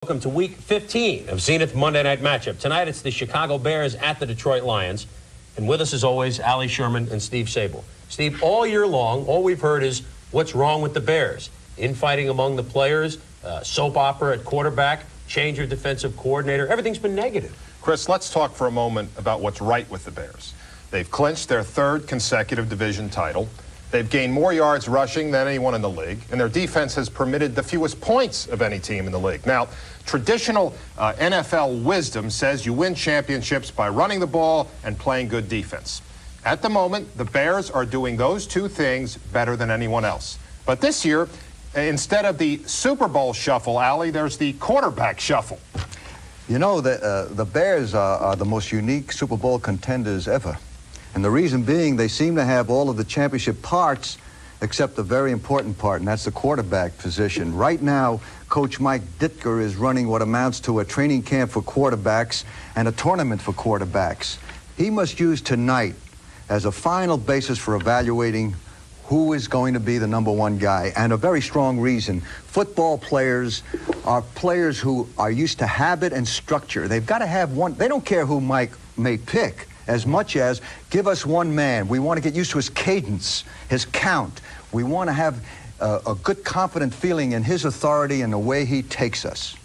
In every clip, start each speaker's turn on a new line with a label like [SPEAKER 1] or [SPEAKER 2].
[SPEAKER 1] Welcome to Week 15 of Zenith Monday Night Matchup. Tonight it's the Chicago Bears at the Detroit Lions. And with us as always, Sherman and Steve Sabol. Steve, all year long, all we've heard is what's wrong with the Bears. Infighting among the players, soap opera at quarterback, change your defensive coordinator. Everything's been negative.
[SPEAKER 2] Chris, let's talk for a moment about what's right with the Bears. They've clinched their third consecutive division title. They've gained more yards rushing than anyone in the league, and their defense has permitted the fewest points of any team in the league. Now, traditional NFL wisdom says you win championships by running the ball and playing good defense. At the moment, the Bears are doing those two things better than anyone else. But this year, instead of the Super Bowl shuffle, Allie, there's the quarterback shuffle.
[SPEAKER 3] You know, the Bears are the most unique Super Bowl contenders ever. And the reason being, they seem to have all of the championship parts except the very important part, and that's the quarterback position. Right now, Coach Mike Ditka is running what amounts to a training camp for quarterbacks and a tournament for quarterbacks. He must use tonight as a final basis for evaluating who is going to be the #1 guy, and a very strong reason. Football players are players who are used to habit and structure. They've got to have one. They don't care who Mike may pick as much as give us one man. We want to get used to his cadence, his count. We want to have a good, confident feeling in his authority and the way he takes us.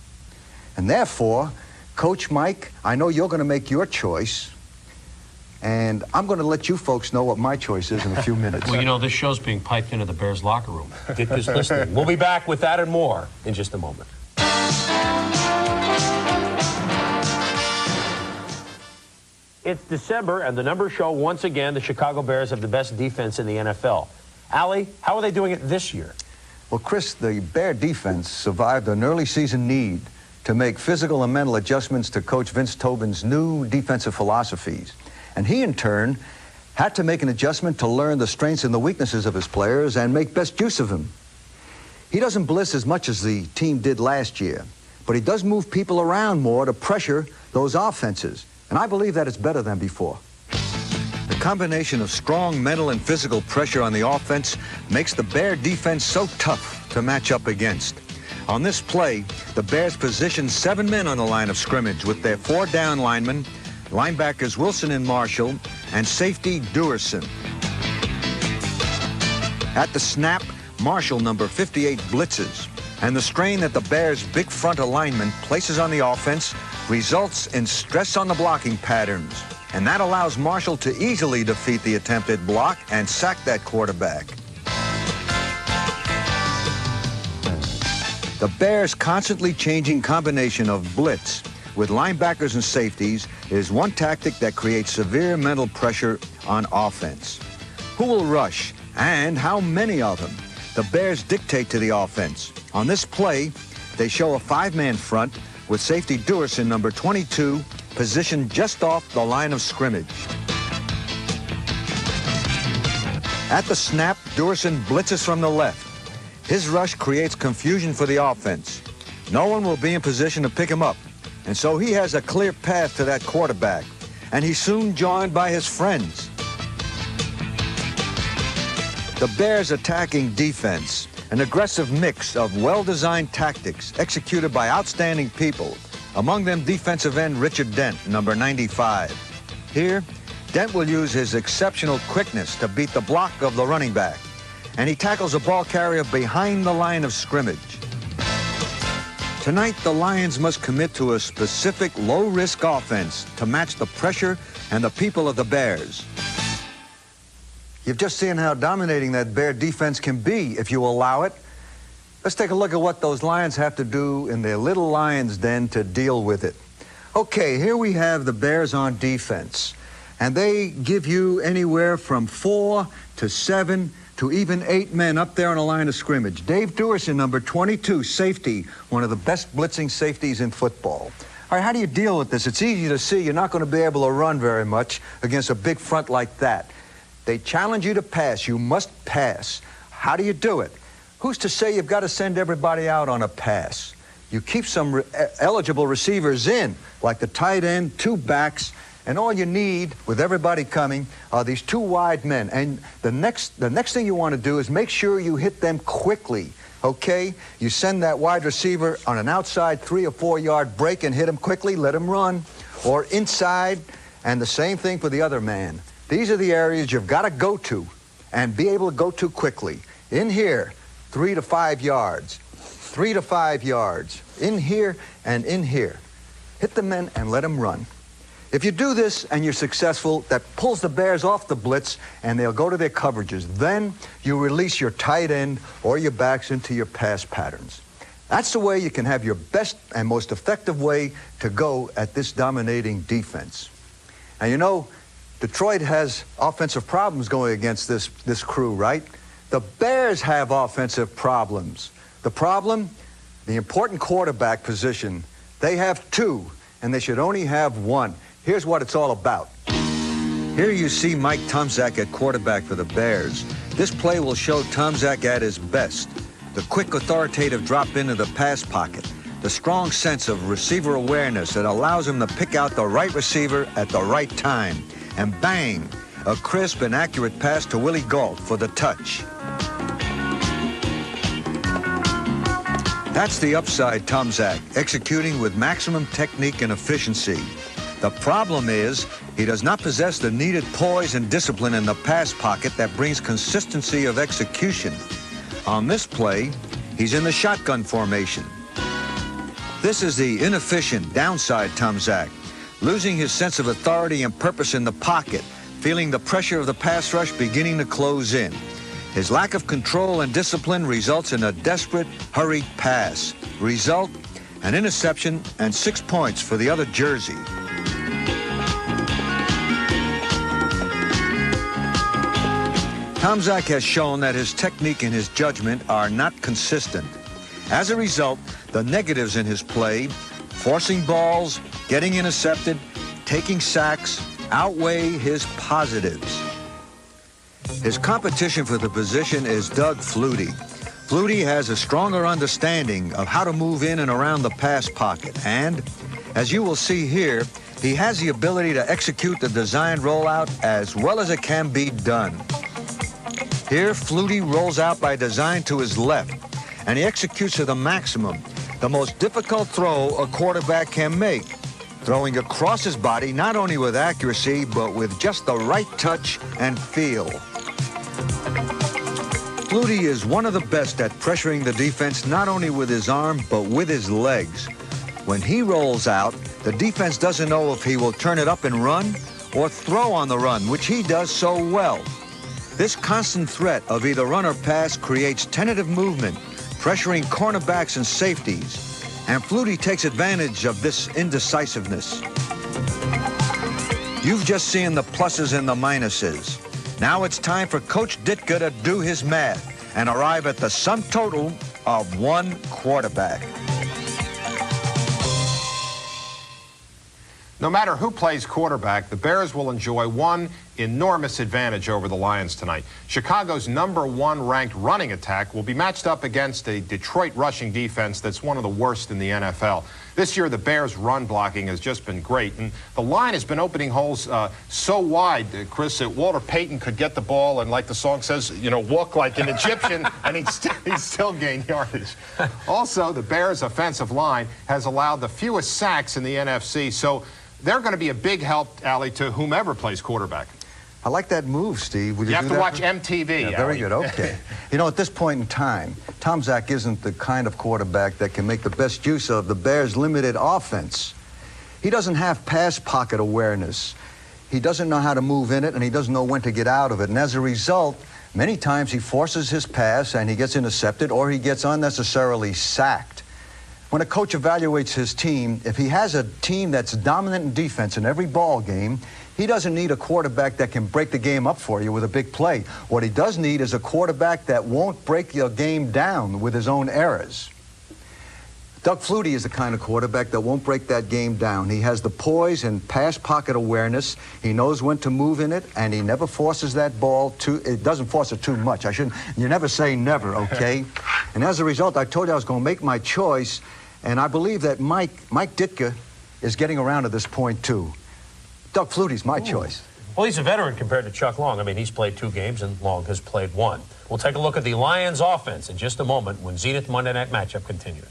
[SPEAKER 3] And therefore, Coach Mike, I know you're going to make your choice, and I'm going to let you folks know what my choice is in a few minutes.
[SPEAKER 1] Well, you know, this show's being piped into the Bears locker room. Ditka's listening. We'll be back with that and more in just a moment. It's December, and the numbers show once again the Chicago Bears have the best defense in the NFL. Allie, how are they doing it this year?
[SPEAKER 3] Well, Chris, the Bear defense survived an early season need to make physical and mental adjustments to Coach Vince Tobin's new defensive philosophies. And he, in turn, had to make an adjustment to learn the strengths and the weaknesses of his players and make best use of them. He doesn't blitz as much as the team did last year, but he does move people around more to pressure those offenses. And I believe that it's better than before. The combination of strong mental and physical pressure on the offense makes the Bear defense so tough to match up against. On this play, the Bears positioned 7 men on the line of scrimmage with their 4 down linemen, linebackers Wilson and Marshall, and safety Duerson. At the snap, Marshall, number 58, blitzes. And the strain that the Bears' big front alignment places on the offense results in stress on the blocking patterns. And that allows Marshall to easily defeat the attempted block and sack that quarterback. The Bears' constantly changing combination of blitz with linebackers and safeties is one tactic that creates severe mental pressure on offense. Who will rush and how many of them? The Bears dictate to the offense. On this play, they show a 5-man front with safety Duerson, number 22, positioned just off the line of scrimmage. At the snap, Duerson blitzes from the left. His rush creates confusion for the offense. No one will be in position to pick him up, and so he has a clear path to that quarterback, and he's soon joined by his friends. The Bears' attacking defense, an aggressive mix of well-designed tactics executed by outstanding people, among them defensive end Richard Dent, number 95. Here, Dent will use his exceptional quickness to beat the block of the running back, and he tackles a ball carrier behind the line of scrimmage. Tonight, the Lions must commit to a specific low-risk offense to match the pressure and the people of the Bears. You've just seen how dominating that Bear defense can be if you allow it. Let's take a look at what those Lions have to do in their little Lions den to deal with it. Okay, here we have the Bears on defense, and they give you anywhere from 4 to 7 to even 8 men up there on the line of scrimmage. Dave Duerson, number 22, safety, one of the best blitzing safeties in football. All right, how do you deal with this? It's easy to see you're not going to be able to run very much against a big front like that. They challenge you to pass. You must pass. How do you do it? Who's to say you've got to send everybody out on a pass? You keep some eligible receivers in, like the tight end, 2 backs, and all you need, with everybody coming, are these 2 wide men. And the next thing you want to do is make sure you hit them quickly. okay? You send that wide receiver on an outside 3 or 4 yard break and hit him quickly, let him run. Or inside, and the same thing for the other man. These are the areas you've got to go to and be able to go to quickly. In here, 3 to 5 yards. 3 to 5 yards. In here and in here. Hit the men and let them run. If you do this and you're successful, that pulls the Bears off the blitz and they'll go to their coverages. Then you release your tight end or your backs into your pass patterns. That's the way you can have your best and most effective way to go at this dominating defense. And you know, Detroit has offensive problems going against this crew, right? The Bears have offensive problems. The problem? The important quarterback position. They have 2, and they should only have 1. Here's what it's all about. Here you see Mike Tomczak at quarterback for the Bears. This play will show Tomczak at his best. The quick, authoritative drop into the pass pocket. The strong sense of receiver awareness that allows him to pick out the right receiver at the right time. And bang, a crisp and accurate pass to Willie Gault for the touch. That's the upside Tomczak, executing with maximum technique and efficiency. The problem is, he does not possess the needed poise and discipline in the pass pocket that brings consistency of execution. On this play, he's in the shotgun formation. This is the inefficient downside Tomczak, losing his sense of authority and purpose in the pocket, feeling the pressure of the pass rush beginning to close in. His lack of control and discipline results in a desperate, hurried pass. Result, an interception and 6 points for the other jersey. Tomczak has shown that his technique and his judgment are not consistent. As a result, the negatives in his play, forcing balls, getting intercepted, taking sacks, outweigh his positives. His competition for the position is Doug Flutie. Flutie has a stronger understanding of how to move in and around the pass pocket, and, as you will see here, he has the ability to execute the designed rollout as well as it can be done. Here, Flutie rolls out by design to his left, and he executes to the maximum, the most difficult throw a quarterback can make, throwing across his body not only with accuracy, but with just the right touch and feel. Flutie is one of the best at pressuring the defense not only with his arm, but with his legs. When he rolls out, the defense doesn't know if he will turn it up and run or throw on the run, which he does so well. This constant threat of either run or pass creates tentative movement, pressuring cornerbacks and safeties, and Flutie takes advantage of this indecisiveness. You've just seen the pluses and the minuses. Now it's time for Coach Ditka to do his math and arrive at the sum total of 1 quarterback.
[SPEAKER 2] No matter who plays quarterback, the Bears will enjoy one enormous advantage over the Lions tonight. Chicago's #1 ranked running attack will be matched up against a Detroit rushing defense that's one of the worst in the NFL. This year, the Bears' run blocking has just been great, and the line has been opening holes so wide, Chris, that Walter Payton could get the ball and, like the song says, you know, walk like an Egyptian, and he'd still gain yardage. Also, the Bears' offensive line has allowed the fewest sacks in the NFC, so they're going to be a big help, Allie, to whomever plays quarterback.
[SPEAKER 3] I like that move, Steve. Would
[SPEAKER 2] you have
[SPEAKER 3] do
[SPEAKER 2] to
[SPEAKER 3] that
[SPEAKER 2] watch MTV.
[SPEAKER 3] Yeah, very good. Okay. You know, at this point in time, Tomczak isn't the kind of quarterback that can make the best use of the Bears' limited offense. He doesn't have pass pocket awareness. He doesn't know how to move in it, and he doesn't know when to get out of it. And as a result, many times he forces his pass, and he gets intercepted, or he gets unnecessarily sacked. When a coach evaluates his team, if he has a team that's dominant in defense in every ball game, he doesn't need a quarterback that can break the game up for you with a big play. What he does need is a quarterback that won't break your game down with his own errors. Doug Flutie is the kind of quarterback that won't break that game down. He has the poise and pass pocket awareness. He knows when to move in it, and he never forces that ball it doesn't force it too much. You never say never, okay? And as a result, I told you I was going to make my choice, and I believe that Mike Ditka is getting around to this point too. Doug Flutie's my choice.
[SPEAKER 1] Well, he's a veteran compared to Chuck Long. I mean, he's played 2 games and Long has played 1. We'll take a look at the Lions offense in just a moment when Zenith Monday Night Matchup continues.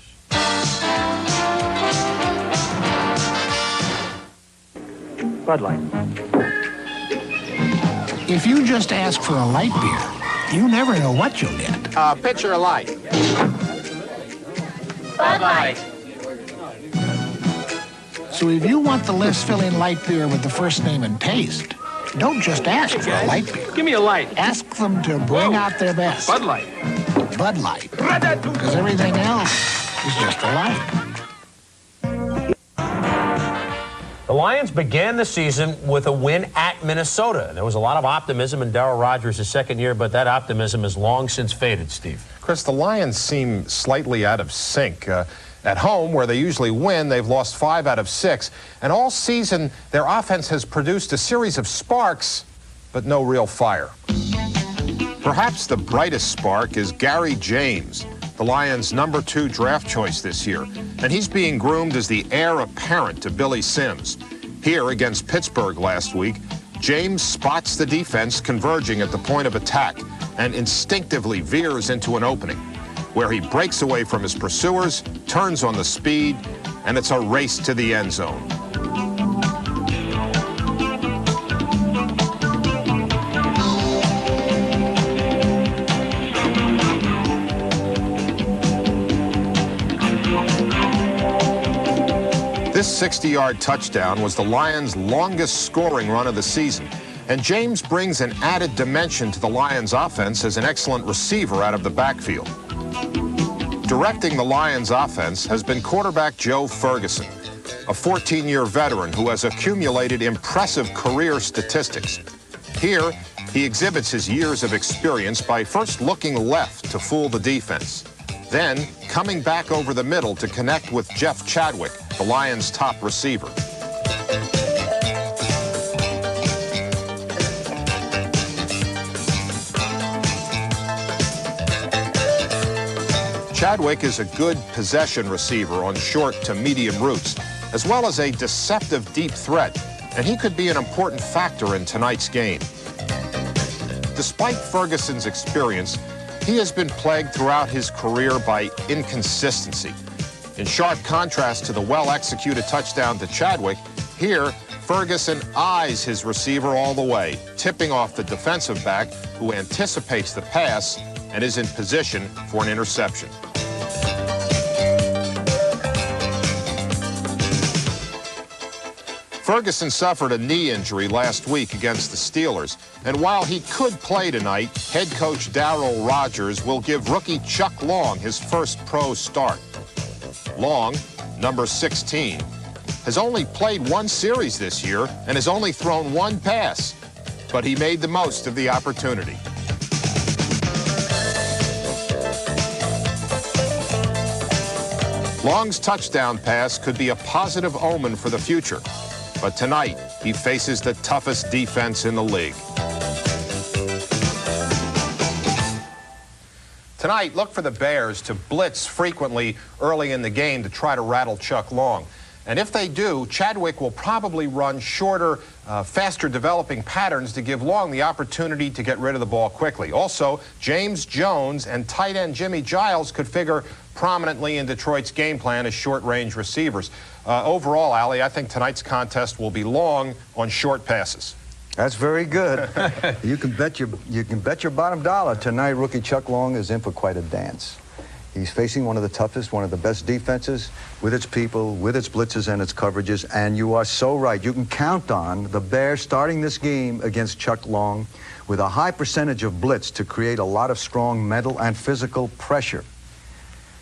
[SPEAKER 4] Bud Light.
[SPEAKER 5] If you just ask for a light beer, you never know what you'll get.
[SPEAKER 2] Pitcher of light.
[SPEAKER 6] Bud Light.
[SPEAKER 5] So if you want the less filling light beer with the first name and taste, don't just ask for a light beer.
[SPEAKER 4] Give me a light.
[SPEAKER 5] Ask them to bring out their best.
[SPEAKER 4] Bud Light.
[SPEAKER 5] Bud Light. Because everything else is just a light.
[SPEAKER 1] The Lions began the season with a win at Minnesota. There was a lot of optimism in Darryl Rogers' second year, but that optimism has long since faded, Steve.
[SPEAKER 2] Chris, the Lions seem slightly out of sync. At home, where they usually win, they've lost 5 out of 6. And all season, their offense has produced a series of sparks, but no real fire. Perhaps the brightest spark is Gary James, the Lions' #2 draft choice this year. And he's being groomed as the heir apparent to Billy Sims. Here against Pittsburgh last week, James spots the defense converging at the point of attack and instinctively veers into an opening, where he breaks away from his pursuers, turns on the speed, and it's a race to the end zone. This 60-yard touchdown was the Lions' longest scoring run of the season, and James brings an added dimension to the Lions' offense as an excellent receiver out of the backfield. Directing the Lions' offense has been quarterback Joe Ferguson, a 14-year veteran who has accumulated impressive career statistics. Here, he exhibits his years of experience by first looking left to fool the defense, then coming back over the middle to connect with Jeff Chadwick, the Lions' top receiver. Chadwick is a good possession receiver on short to medium routes, as well as a deceptive deep threat, and he could be an important factor in tonight's game. Despite Ferguson's experience, he has been plagued throughout his career by inconsistency. In sharp contrast to the well-executed touchdown to Chadwick, here, Ferguson eyes his receiver all the way, tipping off the defensive back who anticipates the pass and is in position for an interception. Ferguson suffered a knee injury last week against the Steelers, and while he could play tonight, head coach Darryl Rogers will give rookie Chuck Long his first pro start. Long, number 16, has only played 1 series this year and has only thrown 1 pass, but he made the most of the opportunity. Long's touchdown pass could be a positive omen for the future, but tonight he faces the toughest defense in the league. Tonight, look for the Bears to blitz frequently early in the game to try to rattle Chuck Long. And if they do, Chadwick will probably run shorter, faster developing patterns to give Long the opportunity to get rid of the ball quickly. Also, James Jones and tight end Jimmy Giles could figure prominently in Detroit's game plan as short-range receivers. Overall, Allie, I think tonight's contest will be long on short passes.
[SPEAKER 3] That's very good. You can bet your bottom dollar tonight rookie Chuck Long is in for quite a dance. He's facing one of the toughest, one of the best defenses with its people, with its blitzes and its coverages, and you are so right. You can count on the Bears starting this game against Chuck Long with a high percentage of blitz to create a lot of strong mental and physical pressure.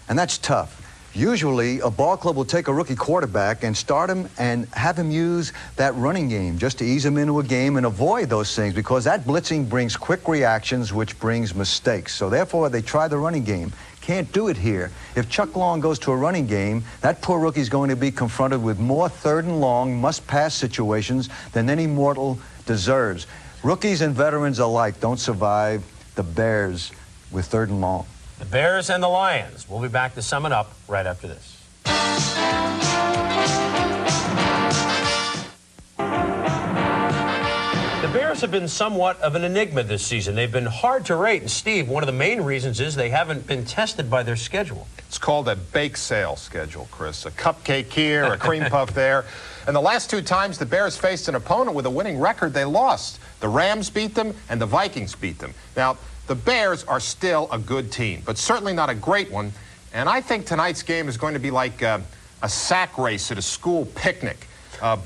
[SPEAKER 3] And that's tough. Usually, a ball club will take a rookie quarterback and start him and have him use that running game just to ease him into a game and avoid those things, because that blitzing brings quick reactions, which brings mistakes. So therefore, they try the running game. Can't do it here. If Chuck Long goes to a running game, that poor rookie's going to be confronted with more 3rd and long, must-pass situations than any mortal deserves. Rookies and veterans alike don't survive the Bears with 3rd and long.
[SPEAKER 1] The Bears and the Lions. We'll be back to sum it up right after this. The Bears have been somewhat of an enigma this season. They've been hard to rate. And, Steve, one of the main reasons is they haven't been tested by their schedule.
[SPEAKER 2] It's called a bake sale schedule, Chris. A cupcake here, a cream puff there. And the last 2 times the Bears faced an opponent with a winning record, they lost. The Rams beat them, and the Vikings beat them. Now, the Bears are still a good team, but certainly not a great one. And I think tonight's game is going to be like a sack race at a school picnic.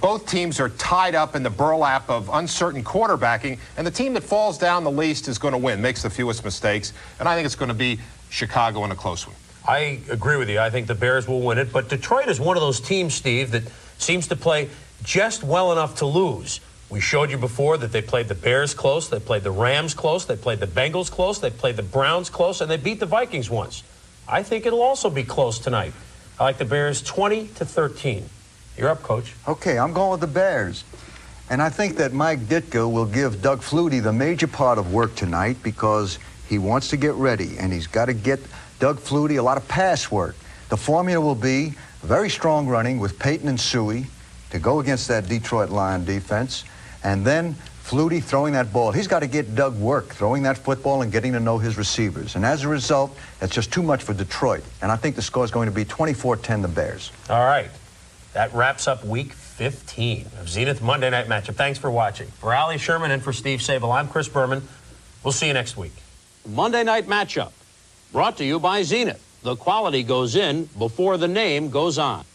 [SPEAKER 2] Both teams are tied up in the burlap of uncertain quarterbacking, and the team that falls down the least is going to win, makes the fewest mistakes, and I think it's going to be Chicago in a close one.
[SPEAKER 1] I agree with you. I think the Bears will win it, but Detroit is one of those teams, Steve, that seems to play just well enough to lose. We showed you before that they played the Bears close, they played the Rams close, they played the Bengals close, they played the Browns close, and they beat the Vikings once. I think it'll also be close tonight. I like the Bears 20-13. You're up, Coach.
[SPEAKER 3] Okay, I'm going with the Bears. And I think that Mike Ditka will give Doug Flutie the major part of work tonight because he wants to get ready, and he's got to get Doug Flutie a lot of pass work. The formula will be very strong running with Peyton and Suey to go against that Detroit Lion defense, and then Flutie throwing that ball. He's got to get Doug work throwing that football and getting to know his receivers. And as a result, it's just too much for Detroit. And I think the score is going to be 24-10 the Bears.
[SPEAKER 1] All right. That wraps up Week 15 of Zenith Monday Night Matchup. Thanks for watching. For Ali Sherman and for Steve Sabol, I'm Chris Berman. We'll see you next week. Monday Night Matchup, brought to you by Zenith. The quality goes in before the name goes on.